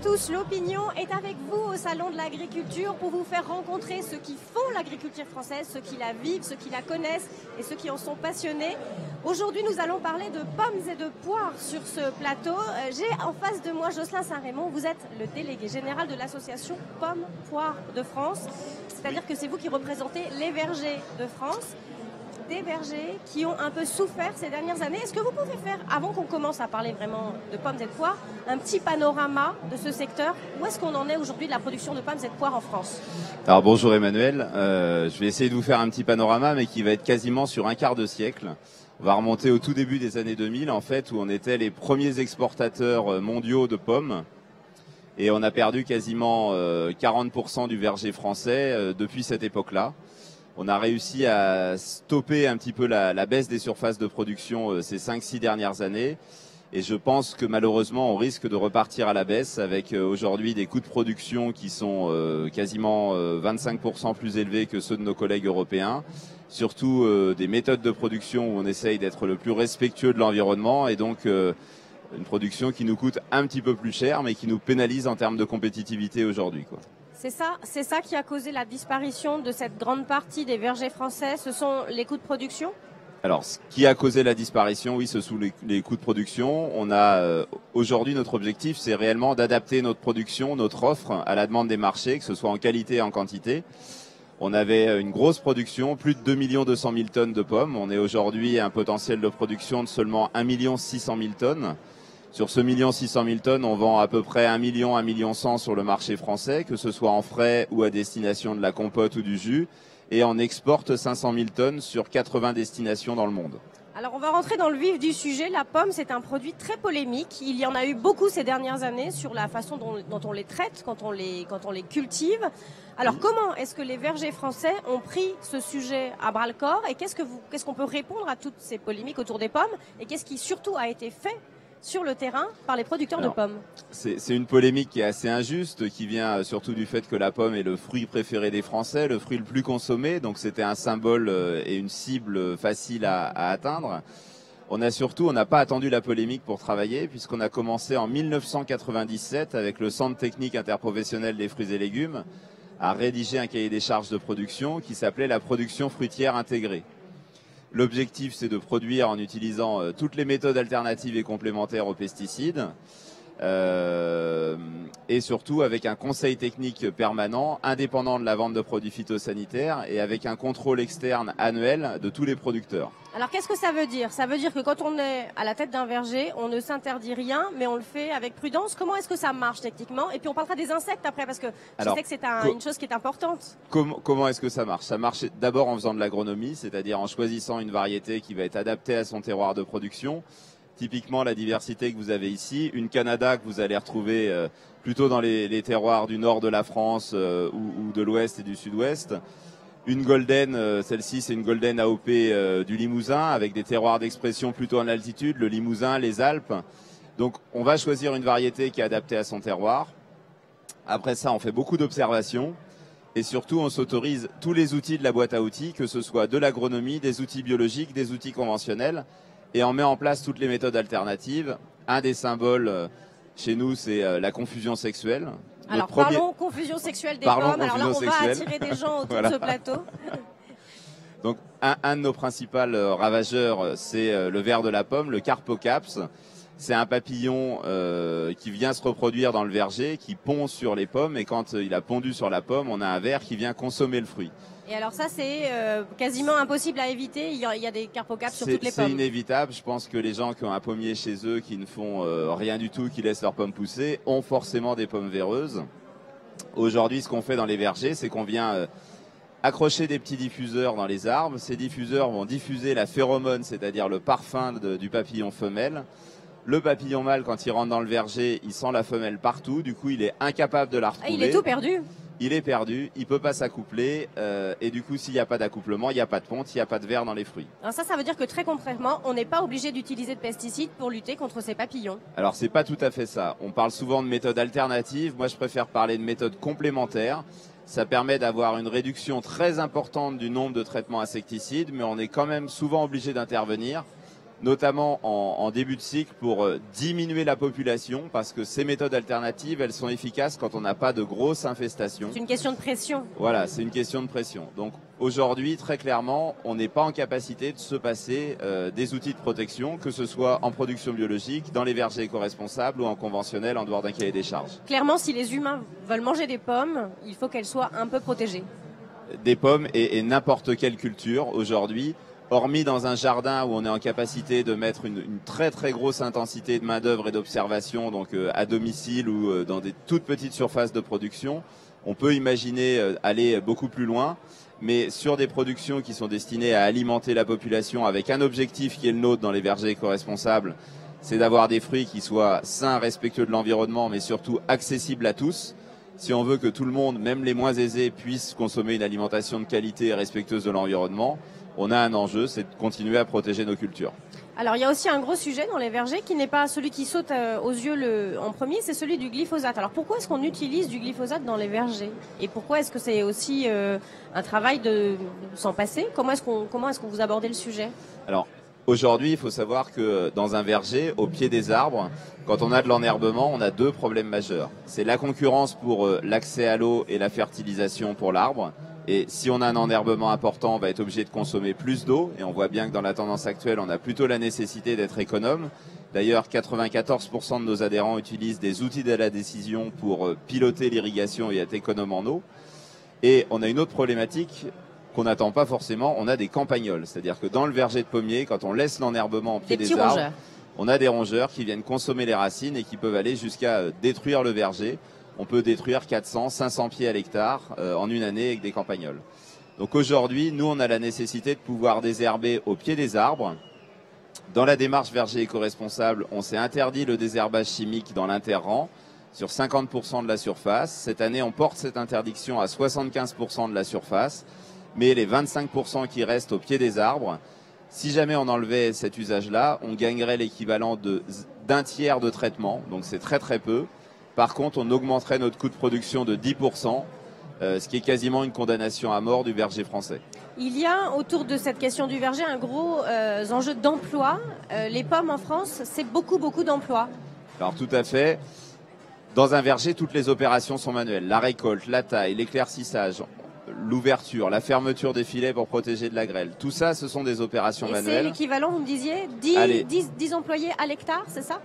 tous, l'opinion est avec vous au Salon de l'Agriculture pour vous faire rencontrer ceux qui font l'agriculture française, ceux qui la vivent, ceux qui la connaissent et ceux qui en sont passionnés. Aujourd'hui, nous allons parler de pommes et de poires sur ce plateau. J'ai en face de moi Jocelyn Saint-Raymond. Vous êtes le délégué général de l'association Pommes Poires de France. C'est-à-dire que c'est vous qui représentez les vergers de France. Des vergers qui ont un peu souffert ces dernières années. Est-ce que vous pouvez faire, avant qu'on commence à parler vraiment de pommes et de poires, un petit panorama de ce secteur? Où est-ce qu'on en est aujourd'hui de la production de pommes et de poires en France? Alors bonjour Emmanuel, je vais essayer de vous faire un petit panorama mais qui va être quasiment sur un quart de siècle. On va remonter au tout début des années 2000 en fait, où on était les premiers exportateurs mondiaux de pommes. Et on a perdu quasiment 40% du verger français depuis cette époque-là. On a réussi à stopper un petit peu la baisse des surfaces de production ces 5-6 dernières années. Et je pense que malheureusement, on risque de repartir à la baisse avec aujourd'hui des coûts de production qui sont quasiment 25% plus élevés que ceux de nos collègues européens. Surtout des méthodes de production où on essaye d'être le plus respectueux de l'environnement et donc une production qui nous coûte un petit peu plus cher mais qui nous pénalise en termes de compétitivité aujourd'hui, quoi. C'est ça qui a causé la disparition de cette grande partie des vergers français. Ce sont les coûts de production? Alors, ce qui a causé la disparition, oui, ce sont les coûts de production. On a aujourd'hui notre objectif, c'est réellement d'adapter notre production, notre offre à la demande des marchés, que ce soit en qualité et en quantité. On avait une grosse production, plus de 2 200 000 tonnes de pommes. On est aujourd'hui à un potentiel de production de seulement 1 600 000 tonnes. Sur ce 1 600 000 tonnes, on vend à peu près 1 million, 1 million 100 sur le marché français, que ce soit en frais ou à destination de la compote ou du jus. Et on exporte 500 000 tonnes sur 80 destinations dans le monde. Alors on va rentrer dans le vif du sujet. La pomme, c'est un produit très polémique. Il y en a eu beaucoup ces dernières années sur la façon dont on les traite, quand on les cultive. Alors comment est-ce que les vergers français ont pris ce sujet à bras-le-corps et qu'est-ce qu'on peut répondre à toutes ces polémiques autour des pommes et qu'est-ce qui surtout a été fait sur le terrain par les producteurs de pommes? C'est une polémique qui est assez injuste, qui vient surtout du fait que la pomme est le fruit préféré des Français, le fruit le plus consommé, donc c'était un symbole et une cible facile à atteindre. On n'a pas attendu la polémique pour travailler, puisqu'on a commencé en 1997 avec le Centre technique interprofessionnel des fruits et légumes à rédiger un cahier des charges de production qui s'appelait la production fruitière intégrée. L'objectif, c'est de produire en utilisant toutes les méthodes alternatives et complémentaires aux pesticides et surtout avec un conseil technique permanent, indépendant de la vente de produits phytosanitaires et avec un contrôle externe annuel de tous les producteurs. Alors qu'est-ce que ça veut dire? Ça veut dire que quand on est à la tête d'un verger, on ne s'interdit rien, mais on le fait avec prudence. Comment est-ce que ça marche techniquement? Et puis on parlera des insectes après, parce que je sais que c'est une chose qui est importante. Comment est-ce que ça marche? Ça marche d'abord en faisant de l'agronomie, c'est-à-dire en choisissant une variété qui va être adaptée à son terroir de production. Typiquement, la diversité que vous avez ici, une Canada que vous allez retrouver plutôt dans les terroirs du nord de la France ou de l'ouest et du sud-ouest. Une Golden, celle-ci c'est une Golden AOP du Limousin avec des terroirs d'expression plutôt en altitude, le Limousin, les Alpes. Donc on va choisir une variété qui est adaptée à son terroir. Après ça, on fait beaucoup d'observations et surtout on s'autorise tous les outils de la boîte à outils, que ce soit de l'agronomie, des outils biologiques, des outils conventionnels. Et on met en place toutes les méthodes alternatives. Un des symboles chez nous, c'est la confusion sexuelle. Alors parlons confusion sexuelle des pommes. Alors là, on va attirer des gens autour de ce plateau. Donc un de nos principaux ravageurs, c'est le ver de la pomme, le Carpocaps. C'est un papillon qui vient se reproduire dans le verger, qui pond sur les pommes. Et quand il a pondu sur la pomme, on a un ver qui vient consommer le fruit. Et alors ça, c'est quasiment impossible à éviter. Il y a des carpocaps sur toutes les pommes. C'est inévitable. Je pense que les gens qui ont un pommier chez eux, qui ne font rien du tout, qui laissent leurs pommes pousser, ont forcément des pommes véreuses. Aujourd'hui, ce qu'on fait dans les vergers, c'est qu'on vient accrocher des petits diffuseurs dans les arbres. Ces diffuseurs vont diffuser la phéromone, c'est-à-dire le parfum du papillon femelle. Le papillon mâle, quand il rentre dans le verger, il sent la femelle partout. Du coup, il est incapable de la retrouver. Il est tout perdu. Il est perdu, il peut pas s'accoupler et du coup s'il n'y a pas d'accouplement, il n'y a pas de ponte, il n'y a pas de ver dans les fruits. Alors ça veut dire que très concrètement, on n'est pas obligé d'utiliser de pesticides pour lutter contre ces papillons. Alors c'est pas tout à fait ça. On parle souvent de méthodes alternatives. Moi je préfère parler de méthodes complémentaires. Ça permet d'avoir une réduction très importante du nombre de traitements insecticides, mais on est quand même souvent obligé d'intervenir notamment en début de cycle pour diminuer la population, parce que ces méthodes alternatives, elles sont efficaces quand on n'a pas de grosses infestations. C'est une question de pression. Voilà, c'est une question de pression. Donc aujourd'hui, très clairement, on n'est pas en capacité de se passer des outils de protection, que ce soit en production biologique, dans les vergers éco-responsables ou en conventionnel, en dehors d'un cahier des charges. Clairement, si les humains veulent manger des pommes, il faut qu'elles soient un peu protégées. Des pommes et n'importe quelle culture aujourd'hui, hormis dans un jardin où on est en capacité de mettre une très très grosse intensité de main d'œuvre et d'observation, donc à domicile ou dans des toutes petites surfaces de production, on peut imaginer aller beaucoup plus loin. Mais sur des productions qui sont destinées à alimenter la population avec un objectif qui est le nôtre dans les vergers éco-responsables, c'est d'avoir des fruits qui soient sains, respectueux de l'environnement, mais surtout accessibles à tous. Si on veut que tout le monde, même les moins aisés, puissent consommer une alimentation de qualité et respectueuse de l'environnement, on a un enjeu, c'est de continuer à protéger nos cultures. Alors il y a aussi un gros sujet dans les vergers qui n'est pas celui qui saute aux yeux en premier, c'est celui du glyphosate. Alors pourquoi est-ce qu'on utilise du glyphosate dans les vergers? Et pourquoi est-ce que c'est aussi un travail de s'en passer? Comment est-ce que vous abordez le sujet? Alors aujourd'hui, il faut savoir que dans un verger, au pied des arbres, quand on a de l'enherbement, on a deux problèmes majeurs. C'est la concurrence pour l'accès à l'eau et la fertilisation pour l'arbre. Et si on a un enherbement important, on va être obligé de consommer plus d'eau. Et on voit bien que dans la tendance actuelle, on a plutôt la nécessité d'être économe. D'ailleurs, 94% de nos adhérents utilisent des outils de la décision pour piloter l'irrigation et être économe en eau. Et on a une autre problématique qu'on n'attend pas forcément, on a des campagnols. C'est-à-dire que dans le verger de pommier, quand on laisse l'enherbement au pied des arbres, on a des rongeurs qui viennent consommer les racines et qui peuvent aller jusqu'à détruire le verger. On peut détruire 400, 500 pieds à l'hectare en une année avec des campagnols. Donc aujourd'hui, nous, on a la nécessité de pouvoir désherber au pied des arbres. Dans la démarche verger éco-responsable, on s'est interdit le désherbage chimique dans l'interrang sur 50% de la surface. Cette année, on porte cette interdiction à 75% de la surface. Mais les 25% qui restent au pied des arbres, si jamais on enlevait cet usage-là, on gagnerait l'équivalent d'un tiers de traitement. Donc c'est très très peu. Par contre, on augmenterait notre coût de production de 10%, ce qui est quasiment une condamnation à mort du verger français. Il y a autour de cette question du verger un gros enjeu d'emploi. Les pommes en France, c'est beaucoup d'emplois. Alors tout à fait. Dans un verger, toutes les opérations sont manuelles. La récolte, la taille, l'éclaircissage, l'ouverture, la fermeture des filets pour protéger de la grêle. Tout ça, ce sont des opérations manuelles. C'est l'équivalent, vous me disiez, 10 employés à l'hectare, c'est ça ?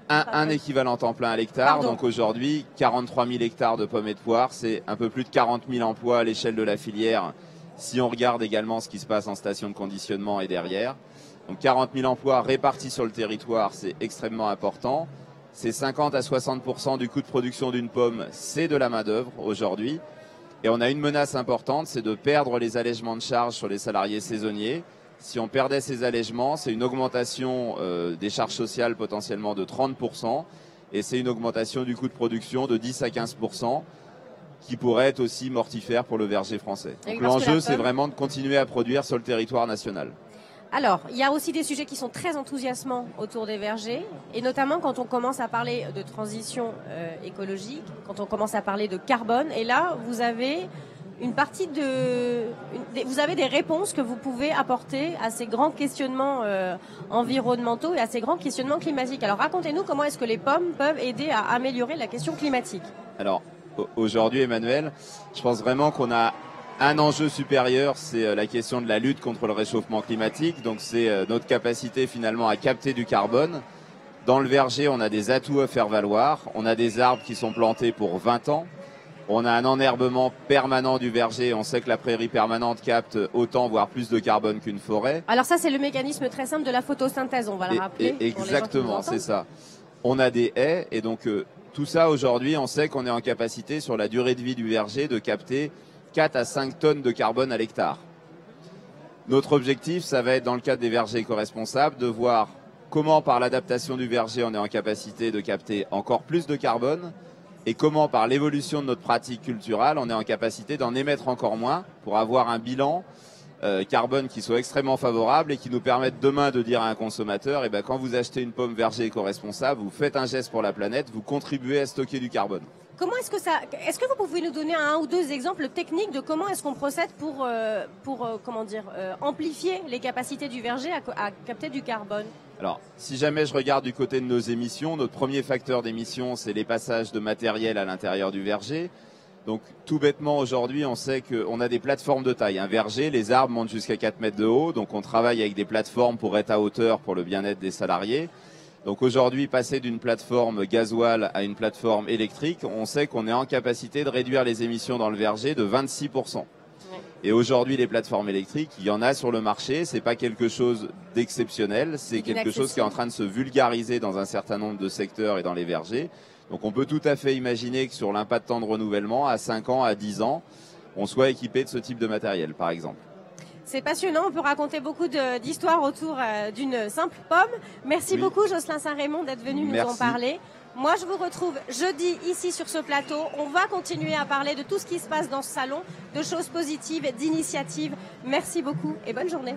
Un équivalent temps plein à l'hectare. Donc aujourd'hui, 43 000 hectares de pommes et de poires, c'est un peu plus de 40 000 emplois à l'échelle de la filière. Si on regarde également ce qui se passe en station de conditionnement et derrière. Donc 40 000 emplois répartis sur le territoire, c'est extrêmement important. C'est 50 à 60% du coût de production d'une pomme, c'est de la main-d'œuvre aujourd'hui. Et on a une menace importante, c'est de perdre les allègements de charges sur les salariés saisonniers. Si on perdait ces allègements, c'est une augmentation des charges sociales potentiellement de 30%. Et c'est une augmentation du coût de production de 10 à 15%, qui pourrait être aussi mortifère pour le verger français. Donc l'enjeu, c'est vraiment de continuer à produire sur le territoire national. Alors, il y a aussi des sujets qui sont très enthousiasmants autour des vergers, et notamment quand on commence à parler de transition écologique, quand on commence à parler de carbone. Et là, vous avez vous avez des réponses que vous pouvez apporter à ces grands questionnements environnementaux et à ces grands questionnements climatiques. Alors, racontez-nous comment est-ce que les pommes peuvent aider à améliorer la question climatique. Alors, aujourd'hui, Emmanuel, je pense vraiment qu'on a un enjeu supérieur, c'est la question de la lutte contre le réchauffement climatique. Donc c'est notre capacité finalement à capter du carbone. Dans le verger, on a des atouts à faire valoir. On a des arbres qui sont plantés pour 20 ans. On a un enherbement permanent du verger. On sait que la prairie permanente capte autant, voire plus de carbone qu'une forêt. Alors ça, c'est le mécanisme très simple de la photosynthèse, on va le rappeler. Exactement, c'est ça. On a des haies et donc tout ça aujourd'hui, on sait qu'on est en capacité sur la durée de vie du verger de capter 4 à 5 tonnes de carbone à l'hectare. Notre objectif, ça va être dans le cadre des vergers éco-responsables de voir comment par l'adaptation du verger on est en capacité de capter encore plus de carbone et comment par l'évolution de notre pratique culturelle on est en capacité d'en émettre encore moins pour avoir un bilan carbone qui soient extrêmement favorables et qui nous permettent demain de dire à un consommateur, quand vous achetez une pomme verger éco-responsable, vous faites un geste pour la planète, vous contribuez à stocker du carbone. Comment est-ce que vous pouvez nous donner un ou deux exemples techniques de comment est-ce qu'on procède pour amplifier les capacités du verger à capter du carbone? Alors, si jamais je regarde du côté de nos émissions, notre premier facteur d'émission, c'est les passages de matériel à l'intérieur du verger. Donc tout bêtement aujourd'hui on sait qu'on a des plateformes de taille. Un verger, les arbres montent jusqu'à 4 mètres de haut, donc on travaille avec des plateformes pour être à hauteur pour le bien-être des salariés. Donc aujourd'hui passer d'une plateforme gasoil à une plateforme électrique, on sait qu'on est en capacité de réduire les émissions dans le verger de 26%. Et aujourd'hui les plateformes électriques, il y en a sur le marché, c'est pas quelque chose d'exceptionnel, c'est quelque chose qui est en train de se vulgariser dans un certain nombre de secteurs et dans les vergers. Donc on peut tout à fait imaginer que sur l'impact temps de renouvellement, à 5 ans, à 10 ans, on soit équipé de ce type de matériel, par exemple. C'est passionnant, on peut raconter beaucoup d'histoires autour d'une simple pomme. Merci beaucoup Jocelyn Saint-Raymond d'être venu nous en parler. Moi je vous retrouve jeudi ici sur ce plateau. On va continuer à parler de tout ce qui se passe dans ce salon, de choses positives, d'initiatives. Merci beaucoup et bonne journée.